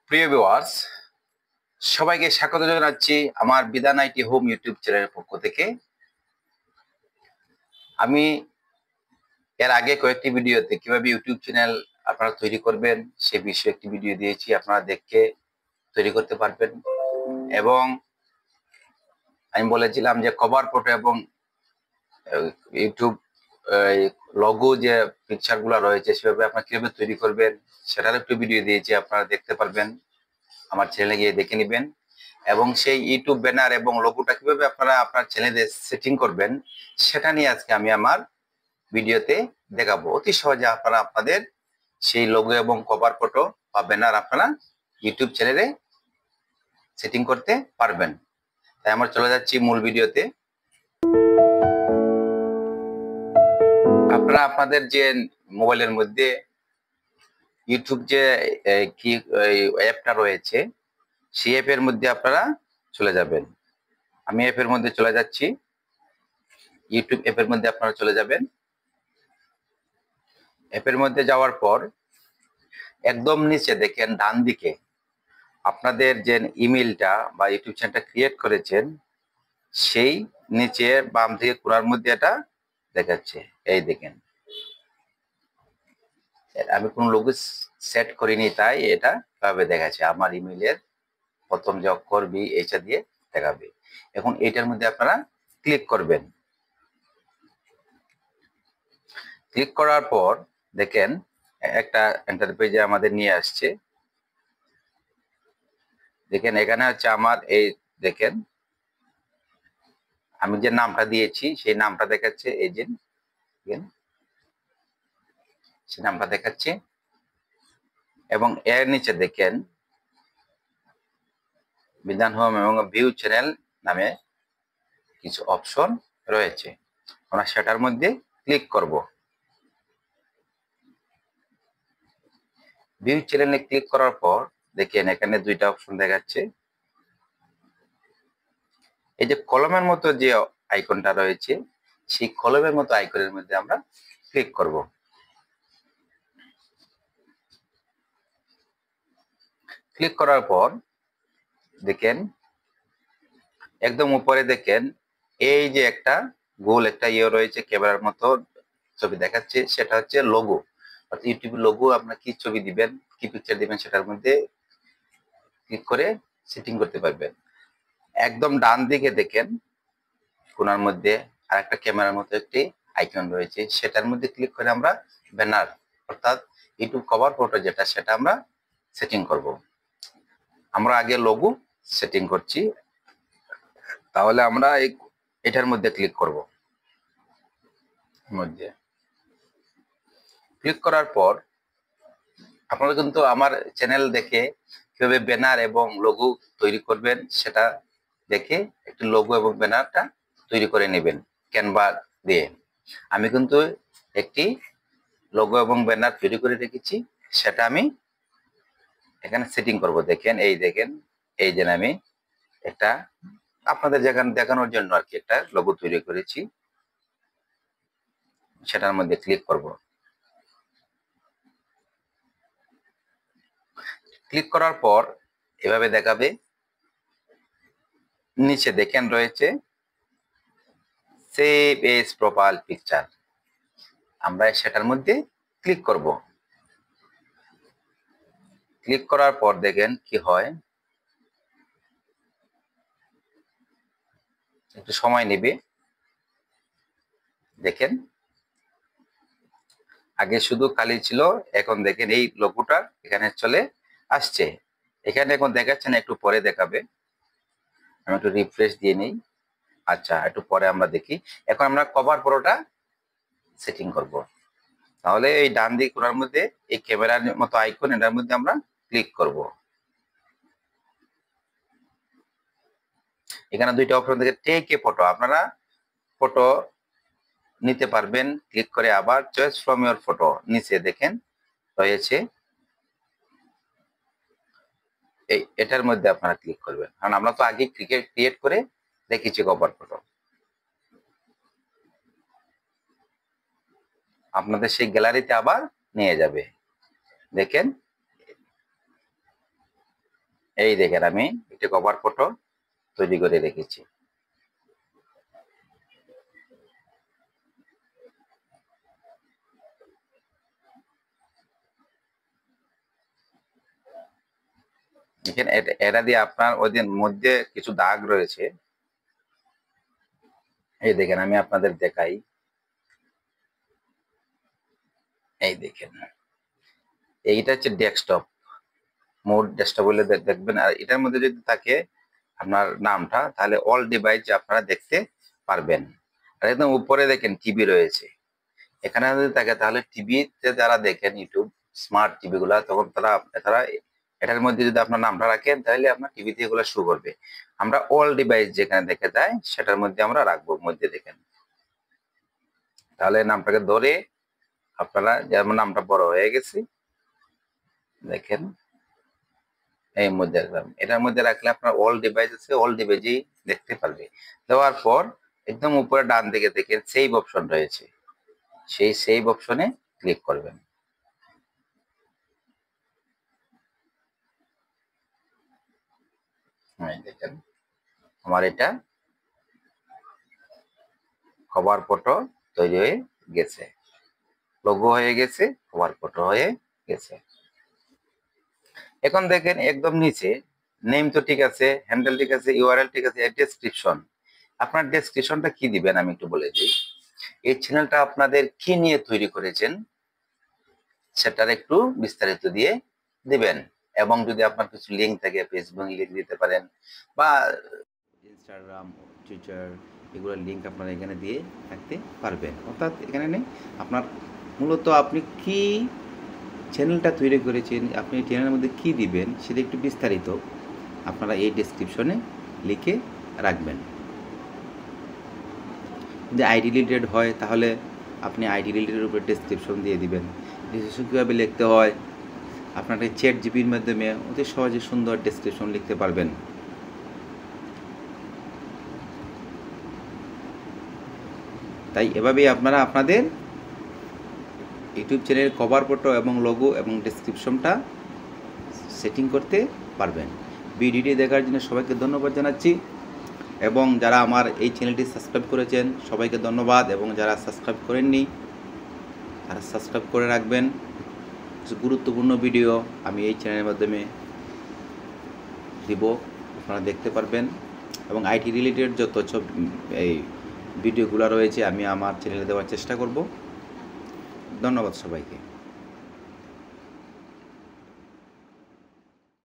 প্রিয় ভিউয়ার্স, সবাইকে স্বাগত জানাচ্ছি আমার বিধান আইটি হোম ইউটিউব চ্যানেলের পক্ষ থেকে। আমি এর আগে কয়েকটি ভিডিওতে কিভাবে ইউটিউব চ্যানেল আপনারা তৈরি করবেন সে বিষয়ে একটি ভিডিও দিয়েছি, আপনারা দেখে তৈরি করতে পারবেন। এবং আমি বলেছিলাম যে কভার ফটো এবং ইউটিউব লগো যে পিকচার গুলা রয়েছে সেভাবে আপনারা কিভাবে তৈরি করবেন সেটার একটু ভিডিও দিয়েছি, আপনারা দেখতে পারবেন, আমার চ্যানেলে গিয়ে দেখে নেবেন। এবং সেই ইউটিউব ব্যানার এবং লোগোটা কিভাবে আপনারা আপনার চ্যানেলে সেটিং করবেন সেটা নিয়ে আজকে আমি আমার ভিডিওতে দেখাবো। অতি সহজে আপনারা আপনাদের সেই লোগো এবং কভার ফটো বা ব্যানার আপনারা ইউটিউব চ্যানেলে সেটিং করতে পারবেন। তাই আমরা চলে যাচ্ছি মূল ভিডিওতে। আপনারা আপনাদের যে মোবাইলের মধ্যে ইউটিউব যে কি অ্যাপটা রয়েছে সেই অ্যাপের মধ্যে আপনারা চলে যাবেন। আমি অ্যাপের মধ্যে চলে যাচ্ছি। ইউটিউব অ্যাপের মধ্যে আপনারা চলে যাবেন। অ্যাপের মধ্যে যাওয়ার পর একদম নিচে দেখেন ডান দিকে আপনাদের যে ইমেলটা বা ইউটিউব চ্যানেলটা ক্রিয়েট করেছেন সেই নিচে বাম দিকে কোণার মধ্যে এটা দেখাচ্ছে। এই দেখেন, আমি কোন লোগো সেট করিনি তাই এটা ভাবে দেখাচ্ছে। আমার ইমেলের প্রথম যে অক্ষর বি এইটা দিয়ে দেখাবে। এখন এইটার মধ্যে আপনারা ক্লিক করবেন। ক্লিক করার পর দেখেন একটা এন্টার পেজে আমাদের নিয়ে আসছে। দেখেন এখানে হচ্ছে আমার এই দেখেন আমি যে নামটা দিয়েছি সেই নামটা দেখাচ্ছে, এই যে সেই নামটা দেখাচ্ছে। এবং এর নিচে দেখেন বিধান হোম এবং ভিউ চ্যানেল নামে কিছু অপশন রয়েছে। আমরা সেটার মধ্যে ক্লিক করব। ভিউ চ্যানেলে ক্লিক করার পর দেখেন এখানে দুইটা অপশন দেখাচ্ছে। এই যে কলমের মতো যে আইকনটা রয়েছে সেই কলমের মতো আইকনের মধ্যে আমরা ক্লিক করব। ক্লিক করার পর দেখেন একদম উপরে দেখেন এই যে একটা গোল একটা ইয়ে রয়েছে, ক্যামেরার মতো ছবি দেখাচ্ছে, সেটা হচ্ছে লোগো। অর্থাৎ ইউটিউব লোগো আপনার কি ছবি দিবেন, কি পিকচার দিবেন সেটার মধ্যে ক্লিক করে সেটিং করতে পারবেন। একদম ডান দিকে দেখেন কোণার মধ্যে আর একটা ক্যামেরার মতো একটি আইকন রয়েছে, সেটার মধ্যে ক্লিক করে আমরা ব্যানার অর্থাৎ ইউটিউব কভার ফটো যেটা সেটা আমরা সেটিং করব। আমরা আগে লোগো সেটিং করছি, তাহলে আমরা এটার মধ্যে ক্লিক করব। মধ্যে ক্লিক করার পর আপনারা কিন্তু আমার চ্যানেল দেখে কিভাবে ব্যানার এবং লোগো তৈরি করবেন সেটা দেখে একটি লোগো এবং ব্যানারটা তৈরি করে নেবেন ক্যানভা দিয়ে। আমি কিন্তু একটি লোগো এবং ব্যানার তৈরি করে রেখেছি, সেটা আমি এখানে সেটিং করব। দেখেন এই দেখেন এই যে আমি একটা আপনাদের দেখানোর জন্য আর কি একটা লোগো তৈরি করেছি, সেটার মধ্যে ক্লিক করব। ক্লিক করার পর এভাবে দেখাবে। নিচে দেখেন রয়েছে সেভ এজ প্রোফাইল পিকচার, আমরা সেটার মধ্যে ক্লিক করব। ক্লিক করার পর দেখেন কি হয়, একটু সময় নেবে। দেখেন আগে শুধু খালি ছিল, এখন দেখেন এই লোগোটা এখানে চলে আসছে। এখানে এখন দেখাচ্ছে না, একটু পরে দেখাবে। আমি একটু রিফ্রেশ দিয়ে নিই। আচ্ছা, একটু পরে আমরা দেখি। এখন আমরা কভার ফটোটা সেটিং করব। তাহলে এই ডান দিক কোণার মধ্যে এই ক্যামেরার মতো আইকন, এটার মধ্যে আমরা ক্লিক করব। এখানে দুইটা অপশন থেকে টেক এ ফটো, আপনারা ফটো নিতে পারবেন। ক্লিক করে আবার চয়েস ফ্রম ইওর ফটো নিচে দেখেন রয়েছে, এটার মধ্যে আপনারা ক্লিক করবেন, কারণ আমরা তো আগে ক্রিয়েট করে রেখেছি কভার ফটো। আপনাদের সেই গ্যালারিতে আবার নিয়ে যাবে। দেখেন এই দেখেন আমি একটি কভার ফটো তৈরি করে রেখেছি। দেখেন এটা দিয়ে আপনার ওদের মধ্যে কিছু দাগ রয়েছে। এই দেখেন আমি আপনাদের দেখাই, এই দেখেন এইটা হচ্ছে ডেস্কটপ, মোড ডেস্কটপ বলে দেখবেন। আর এটার মধ্যে যদি থাকে আপনার নামটা, তাহলে অল ডিভাইস আপনারা দেখতে পারবেন। আর একদম উপরে দেখেন টিভি রয়েছে, এখানে যদি থাকে তাহলে টিভিতে যারা দেখেন ইউটিউব স্মার্ট টিভি গুলা, তখন তারা এটার মধ্যে যদি আপনার নামটা রাখেন তাহলে আপনার টিভিতে এগুলো শো করবে। আমরা অল ডিভাইস যেখানে দেখা যায় সেটার মধ্যে আমরা রাখবো মধ্যে দেখেন। তাহলে নামটাকে ধরে আপনারা, যেমন নামটা বড় হয়ে গেছে দেখেন, এই মধ্যে রাখলাম। এটার মধ্যে রাখলে আপনার অল ডিভাইস আছে, অল ডিভাইসই দেখতে পারবে। দেওয়ার পর একদম উপরে ডান দিকে দেখেন সেভ অপশন রয়েছে, সেই সেভ অপশনে ক্লিক করবেন। দেখেন আমার এটা কভার ফটো তৈরি হয়ে গেছে, লোগো হয়ে গেছে, কভার ফটো হয়ে গেছে। এখন দেখেন একদম নিচে নেম তো ঠিক আছে, হ্যান্ডেল ঠিক আছে, ইউআরএল ঠিক আছে, ডেসক্রিপশন। আপনার ডেসক্রিপশনটা কি দিবেন আমি একটু বলে দিই। এই চ্যানেলটা আপনাদের কি নিয়ে তৈরি করেছেন সেটার একটু বিস্তারিত দিয়ে দিবেন। এবং যদি আপনার কিছু লিঙ্ক থাকে, ফেসবুক লিঙ্ক দিতে পারেন, বা ইনস্টাগ্রাম, টুইটার, এগুলোর লিঙ্ক আপনারা এখানে দিয়ে রাখতে পারবেন। অর্থাৎ এখানে নেই আপনার মূলত আপনি কি চ্যানেলটা তৈরি করেছেন, আপনি চ্যানেলের মধ্যে কি দিবেন সেটা একটু বিস্তারিত আপনারা এই ডেসক্রিপশনে লিখে রাখবেন। যদি আইডি রিলেটেড হয় তাহলে আপনি আইডি রিলেটেড উপরে ডেসক্রিপশন দিয়ে দিবেন। ডেসক্রিপশন কীভাবে লিখতে হয় আপনার এই চ্যাট জিপির মাধ্যমে অতি সহজে সুন্দর ডেসক্রিপশন লিখতে পারবেন। তাই এভাবেই আপনারা আপনাদের ইউটিউব চ্যানেলের কভার ফটো এবং লোগো এবং ডেসক্রিপশনটা সেটিং করতে পারবেন। ভিডিওটি দেখার জন্য সবাইকে ধন্যবাদ জানাচ্ছি, এবং যারা আমার এই চ্যানেলটি সাবস্ক্রাইব করেছেন সবাইকে ধন্যবাদ, এবং যারা সাবস্ক্রাইব করেননি তারা সাবস্ক্রাইব করে রাখবেন। কিছু গুরুত্বপূর্ণ ভিডিও আমি এই চ্যানেলের মাধ্যমে দিব, আপনারা দেখতে পারবেন। এবং আইটি রিলেটেড যত সব এই ভিডিওগুলো রয়েছে আমি আমার চ্যানেলে দেওয়ার চেষ্টা করব। ধন্যবাদ সবাইকে।